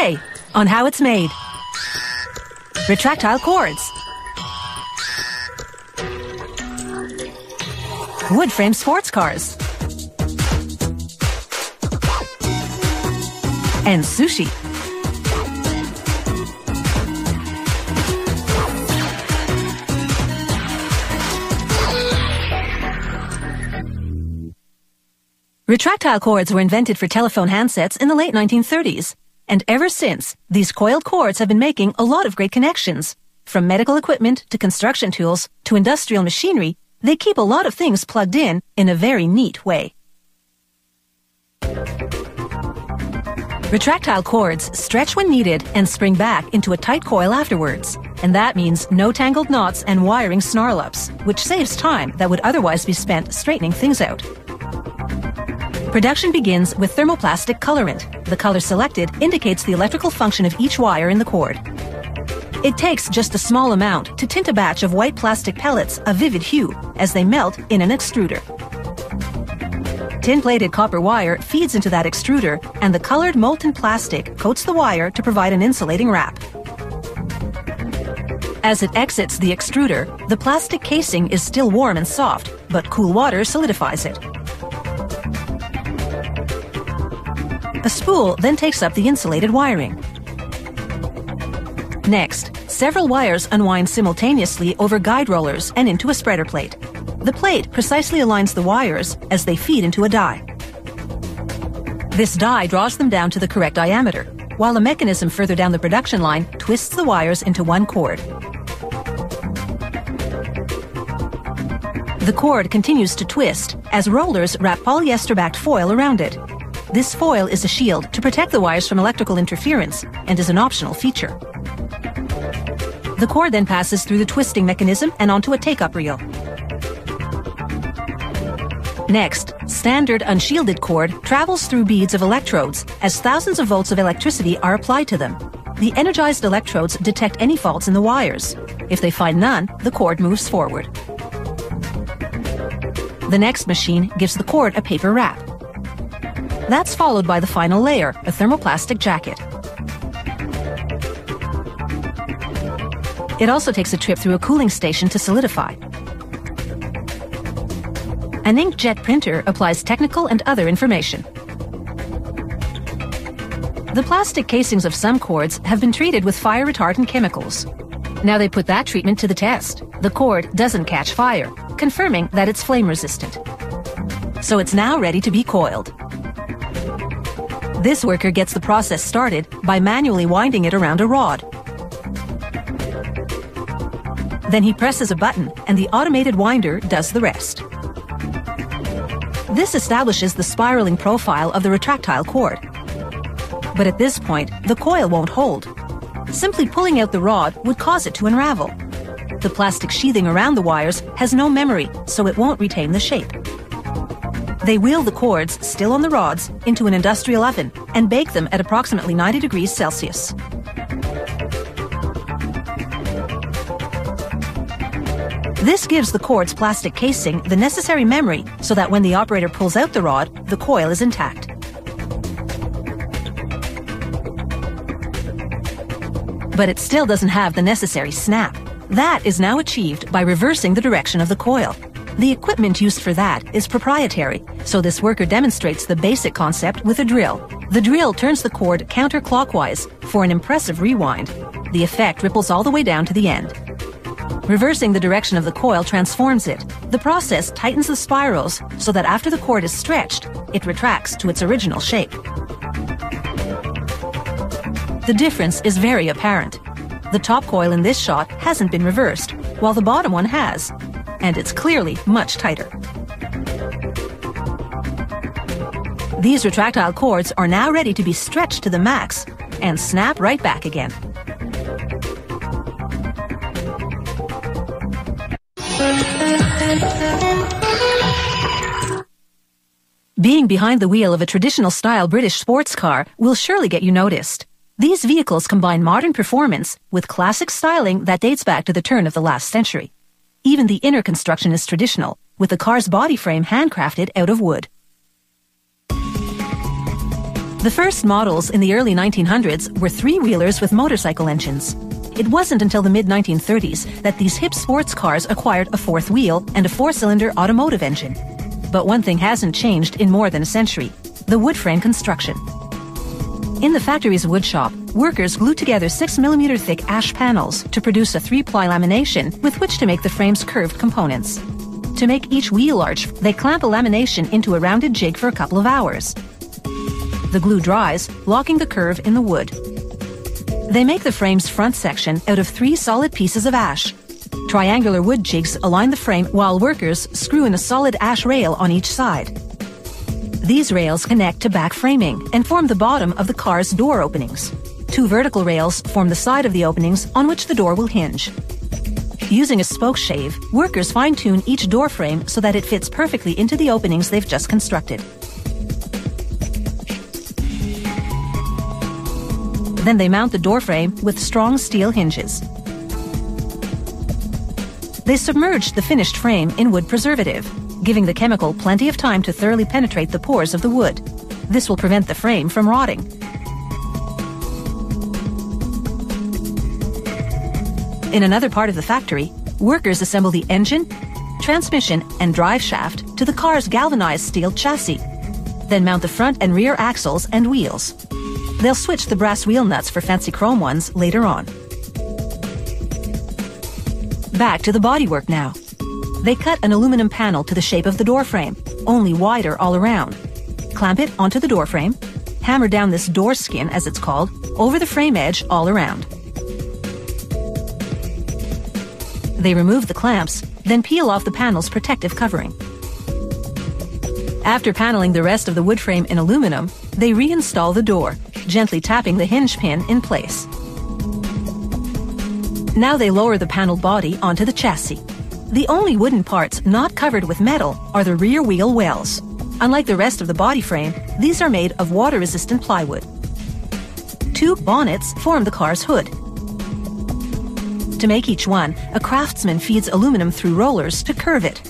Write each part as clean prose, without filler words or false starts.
today on how it's made. Retractile cords. Wood frame sports cars. And sushi. Retractile cords were invented for telephone handsets in the late 1930s, and ever since, these coiled cords have been making a lot of great connections. From medical equipment to construction tools to industrial machinery, they keep a lot of things plugged in a very neat way. Retractile cords stretch when needed and spring back into a tight coil afterwards, and that means no tangled knots and wiring snarl-ups, which saves time that would otherwise be spent straightening things out. Production begins with thermoplastic colorant. The color selected indicates the electrical function of each wire in the cord. It takes just a small amount to tint a batch of white plastic pellets a vivid hue as they melt in an extruder. Tin-plated copper wire feeds into that extruder, and the colored molten plastic coats the wire to provide an insulating wrap. As it exits the extruder, the plastic casing is still warm and soft, but cool water solidifies it. A spool then takes up the insulated wiring. Next, several wires unwind simultaneously over guide rollers and into a spreader plate. The plate precisely aligns the wires as they feed into a die. This die draws them down to the correct diameter, while a mechanism further down the production line twists the wires into one cord. The cord continues to twist as rollers wrap polyester-backed foil around it. This foil is a shield to protect the wires from electrical interference and is an optional feature. The cord then passes through the twisting mechanism and onto a take-up reel. Next, standard unshielded cord travels through beads of electrodes as thousands of volts of electricity are applied to them. The energized electrodes detect any faults in the wires. If they find none, the cord moves forward. The next machine gives the cord a paper wrap. That's followed by the final layer, a thermoplastic jacket. It also takes a trip through a cooling station to solidify. An inkjet printer applies technical and other information. The plastic casings of some cords have been treated with fire-retardant chemicals. Now they put that treatment to the test. The cord doesn't catch fire, confirming that it's flame-resistant. So it's now ready to be coiled. This worker gets the process started by manually winding it around a rod. Then he presses a button and the automated winder does the rest. This establishes the spiraling profile of the retractile cord. But at this point, the coil won't hold. Simply pulling out the rod would cause it to unravel. The plastic sheathing around the wires has no memory, so it won't retain the shape. They wheel the cords, still on the rods, into an industrial oven and bake them at approximately 90 degrees Celsius. This gives the cord's plastic casing the necessary memory so that when the operator pulls out the rod, the coil is intact. But it still doesn't have the necessary snap. That is now achieved by reversing the direction of the coil. The equipment used for that is proprietary, so this worker demonstrates the basic concept with a drill. The drill turns the cord counterclockwise for an impressive rewind. The effect ripples all the way down to the end. Reversing the direction of the coil transforms it. The process tightens the spirals so that after the cord is stretched, it retracts to its original shape. The difference is very apparent. The top coil in this shot hasn't been reversed, while the bottom one has, and it's clearly much tighter. These retractile cords are now ready to be stretched to the max and snap right back again. Being behind the wheel of a traditional-style British sports car will surely get you noticed. These vehicles combine modern performance with classic styling that dates back to the turn of the last century. Even the inner construction is traditional, with the car's body frame handcrafted out of wood. The The first models in the early 1900s were three-wheelers with motorcycle engines. It wasn't until the mid-1930s that these hip sports cars acquired a fourth wheel and a four-cylinder automotive engine. But one thing hasn't changed in more than a century: the wood frame construction. In the factory's woodshop, workers glue together 6mm thick ash panels to produce a 3-ply lamination with which to make the frame's curved components. To make each wheel arch, they clamp a lamination into a rounded jig for a couple of hours. The glue dries, locking the curve in the wood. They make the frame's front section out of 3 solid pieces of ash. Triangular wood jigs align the frame while workers screw in a solid ash rail on each side. These rails connect to back framing and form the bottom of the car's door openings. 2 vertical rails form the side of the openings on which the door will hinge. Using a spoke shave, workers fine-tune each door frame so that it fits perfectly into the openings they've just constructed. Then they mount the door frame with strong steel hinges. They submerge the finished frame in wood preservative, giving the chemical plenty of time to thoroughly penetrate the pores of the wood. This will prevent the frame from rotting. In another part of the factory, workers assemble the engine, transmission, and drive shaft to the car's galvanized steel chassis, then mount the front and rear axles and wheels. They'll switch the brass wheel nuts for fancy chrome ones later on. Back to the bodywork now. They cut an aluminum panel to the shape of the door frame, only wider all around. Clamp it onto the door frame, hammer down this door skin, as it's called, over the frame edge all around. They remove the clamps, then peel off the panel's protective covering. After paneling the rest of the wood frame in aluminum, they reinstall the door, gently tapping the hinge pin in place. Now they lower the paneled body onto the chassis. The only wooden parts not covered with metal are the rear wheel wells. Unlike the rest of the body frame, these are made of water-resistant plywood. 2 bonnets form the car's hood. To make each one, a craftsman feeds aluminum through rollers to curve it.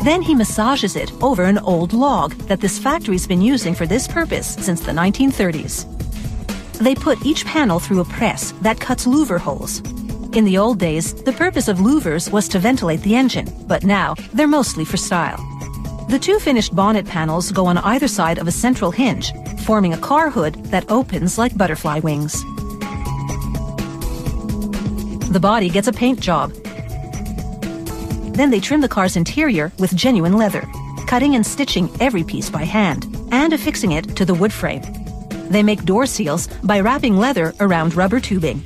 Then he massages it over an old log that this factory's been using for this purpose since the 1930s. They put each panel through a press that cuts louver holes. In the old days, the purpose of louvers was to ventilate the engine, but now they're mostly for style. The 2 finished bonnet panels go on either side of a central hinge, forming a car hood that opens like butterfly wings. The body gets a paint job. Then they trim the car's interior with genuine leather, cutting and stitching every piece by hand, and affixing it to the wood frame. They make door seals by wrapping leather around rubber tubing.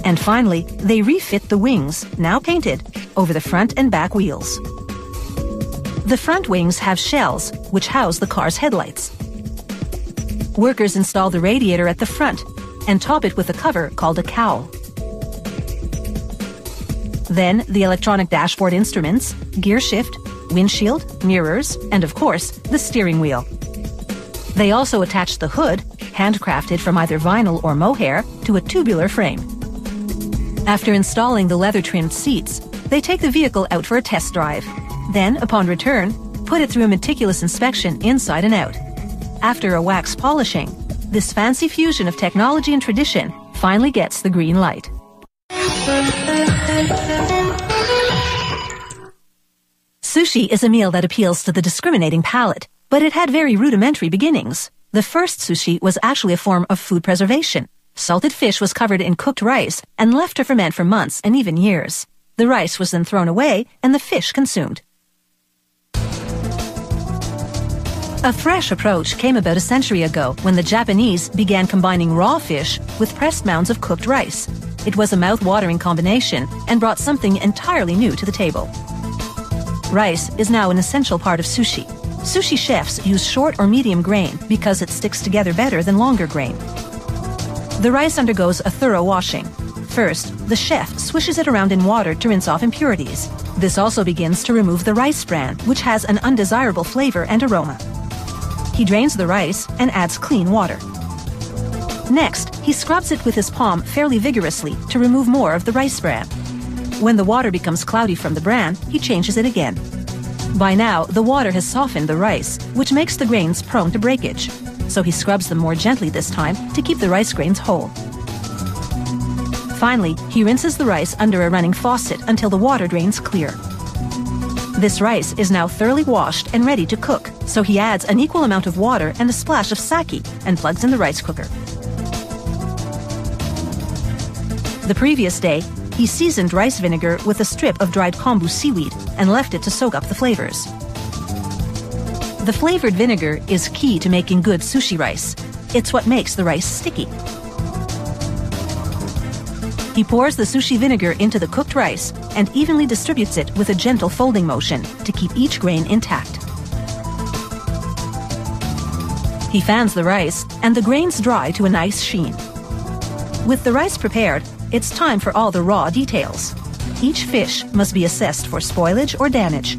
And finally, they refit the wings, now painted, over the front and back wheels. The front wings have shells, which house the car's headlights. Workers install the radiator at the front and top it with a cover called a cowl. Then the electronic dashboard instruments, gear shift, windshield, mirrors, and of course, the steering wheel. They also attach the hood, handcrafted from either vinyl or mohair, to a tubular frame. After installing the leather-trimmed seats, they take the vehicle out for a test drive. Then, upon return, put it through a meticulous inspection inside and out. After a wax polishing, this fancy fusion of technology and tradition finally gets the green light. Sushi is a meal that appeals to the discriminating palate, but it had very rudimentary beginnings. The first sushi was actually a form of food preservation. Salted fish was covered in cooked rice and left to ferment for months and even years. The rice was then thrown away and the fish consumed. A fresh approach came about a century ago when the Japanese began combining raw fish with pressed mounds of cooked rice. It was a mouth-watering combination and brought something entirely new to the table. Rice is now an essential part of sushi. Sushi chefs use short or medium grain because it sticks together better than longer grain. The rice undergoes a thorough washing. First, the chef swishes it around in water to rinse off impurities. This also begins to remove the rice bran, which has an undesirable flavor and aroma. He drains the rice and adds clean water. Next, he scrubs it with his palm fairly vigorously to remove more of the rice bran. When the water becomes cloudy from the bran, he changes it again. By now, the water has softened the rice, which makes the grains prone to breakage. So he scrubs them more gently this time to keep the rice grains whole. Finally, he rinses the rice under a running faucet until the water drains clear. This rice is now thoroughly washed and ready to cook, so he adds an equal amount of water and a splash of sake and plugs in the rice cooker. The previous day, he seasoned rice vinegar with a strip of dried kombu seaweed and left it to soak up the flavors. The flavored vinegar is key to making good sushi rice. It's what makes the rice sticky. He pours the sushi vinegar into the cooked rice and evenly distributes it with a gentle folding motion to keep each grain intact. He fans the rice and the grains dry to a nice sheen. With the rice prepared, it's time for all the raw details. Each fish must be assessed for spoilage or damage.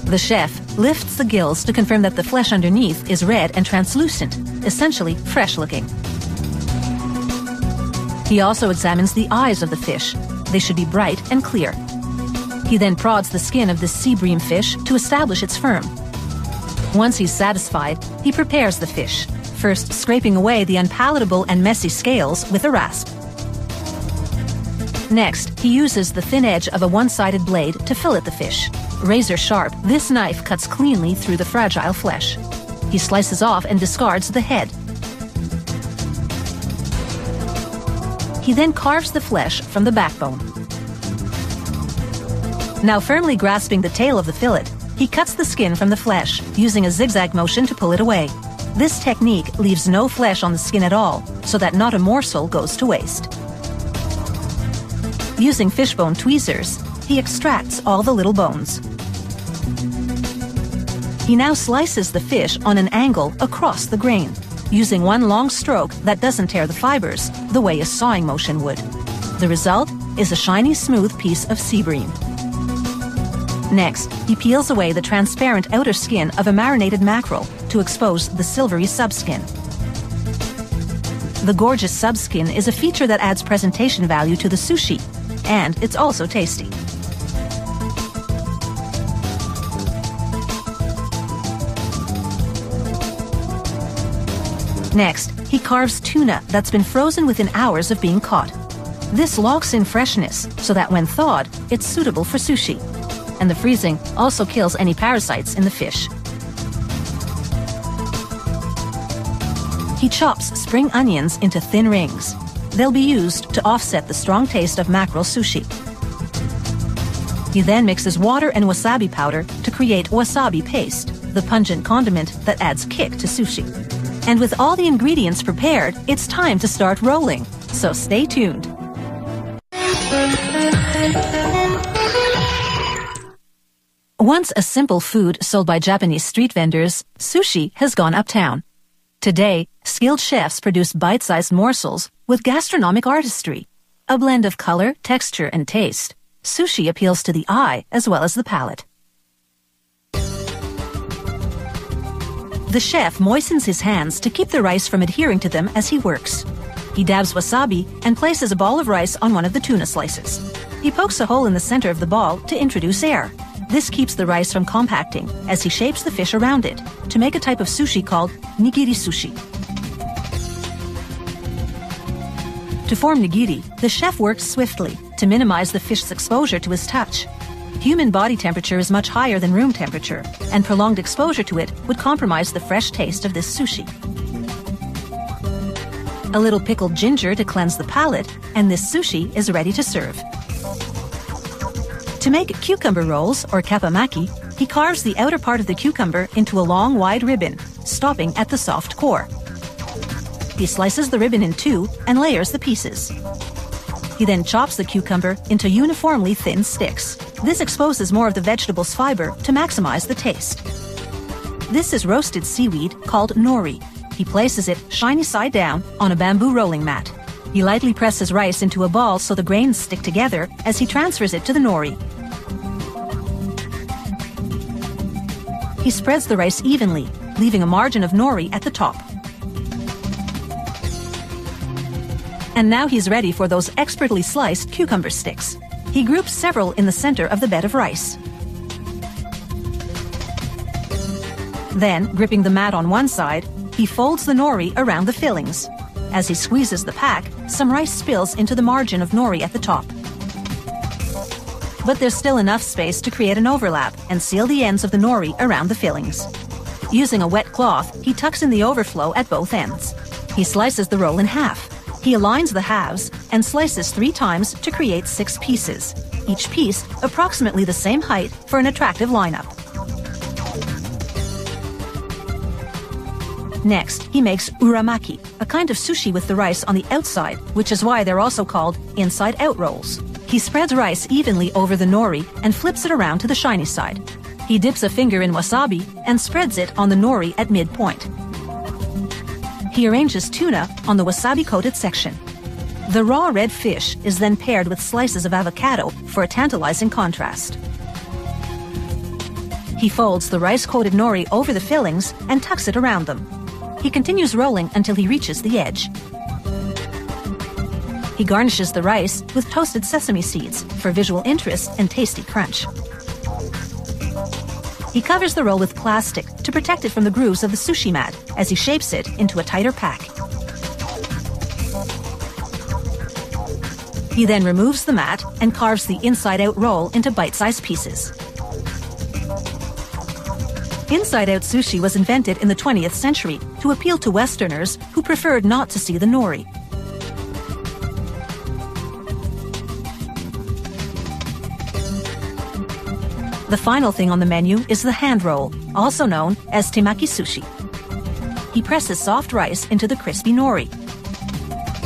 The chef lifts the gills to confirm that the flesh underneath is red and translucent, essentially fresh-looking. He also examines the eyes of the fish. They should be bright and clear. He then prods the skin of the sea bream fish to establish its firm. Once he's satisfied, he prepares the fish, first scraping away the unpalatable and messy scales with a rasp. Next, he uses the thin edge of a one-sided blade to fillet the fish. Razor sharp, this knife cuts cleanly through the fragile flesh. He slices off and discards the head. He then carves the flesh from the backbone. Now firmly grasping the tail of the fillet, he cuts the skin from the flesh, using a zigzag motion to pull it away. This technique leaves no flesh on the skin at all, so that not a morsel goes to waste. Using fishbone tweezers, he extracts all the little bones. He now slices the fish on an angle across the grain, using one long stroke that doesn't tear the fibers, the way a sawing motion would. The result is a shiny, smooth piece of sea bream. Next, he peels away the transparent outer skin of a marinated mackerel to expose the silvery subskin. The gorgeous subskin is a feature that adds presentation value to the sushi, and it's also tasty. Next, he carves tuna that's been frozen within hours of being caught. This locks in freshness so that when thawed, it's suitable for sushi. And the freezing also kills any parasites in the fish. He chops spring onions into thin rings. They'll be used to offset the strong taste of mackerel sushi. He then mixes water and wasabi powder to create wasabi paste, the pungent condiment that adds kick to sushi. And with all the ingredients prepared, it's time to start rolling. So stay tuned. Once a simple food sold by Japanese street vendors, sushi has gone uptown. Today, skilled chefs produce bite-sized morsels with gastronomic artistry. A blend of color, texture, and taste, sushi appeals to the eye as well as the palate. The chef moistens his hands to keep the rice from adhering to them as he works. He dabs wasabi and places a ball of rice on one of the tuna slices. He pokes a hole in the center of the ball to introduce air. This keeps the rice from compacting as he shapes the fish around it to make a type of sushi called nigiri sushi. To form nigiri, the chef works swiftly to minimize the fish's exposure to his touch. Human body temperature is much higher than room temperature, and prolonged exposure to it would compromise the fresh taste of this sushi. A little pickled ginger to cleanse the palate, and this sushi is ready to serve. To make cucumber rolls, or kappamaki, he carves the outer part of the cucumber into a long, wide ribbon, stopping at the soft core. He slices the ribbon in two and layers the pieces. He then chops the cucumber into uniformly thin sticks. This exposes more of the vegetable's fiber to maximize the taste. This is roasted seaweed called nori. He places it shiny side down on a bamboo rolling mat. He lightly presses rice into a ball so the grains stick together as he transfers it to the nori. He spreads the rice evenly, leaving a margin of nori at the top. And now he's ready for those expertly sliced cucumber sticks. He groups several in the center of the bed of rice. Then, gripping the mat on one side, he folds the nori around the fillings. As he squeezes the pack, some rice spills into the margin of nori at the top. But there's still enough space to create an overlap and seal the ends of the nori around the fillings. Using a wet cloth, he tucks in the overflow at both ends. He slices the roll in half. He aligns the halves and slices 3 times to create 6 pieces, each piece approximately the same height for an attractive lineup. Next, he makes uramaki, a kind of sushi with the rice on the outside, which is why they're also called inside-out rolls. He spreads rice evenly over the nori and flips it around to the shiny side. He dips a finger in wasabi and spreads it on the nori at midpoint. He arranges tuna on the wasabi-coated section. The raw red fish is then paired with slices of avocado for a tantalizing contrast. He folds the rice-coated nori over the fillings and tucks it around them. He continues rolling until he reaches the edge. He garnishes the rice with toasted sesame seeds for visual interest and tasty crunch. He covers the roll with plastic to protect it from the grooves of the sushi mat as he shapes it into a tighter pack. He then removes the mat and carves the inside-out roll into bite-sized pieces. Inside-out sushi was invented in the 20th century to appeal to Westerners who preferred not to see the nori. The final thing on the menu is the hand roll, also known as temaki sushi. He presses soft rice into the crispy nori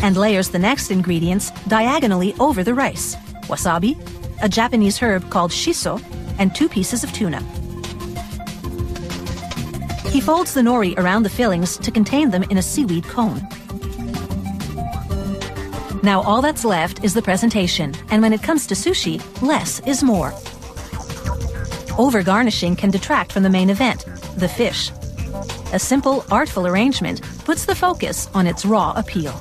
and layers the next ingredients diagonally over the rice: wasabi, a Japanese herb called shiso, and 2 pieces of tuna. He folds the nori around the fillings to contain them in a seaweed cone. Now all that's left is the presentation, and when it comes to sushi, less is more. Over-garnishing can detract from the main event, the fish. A simple, artful arrangement puts the focus on its raw appeal.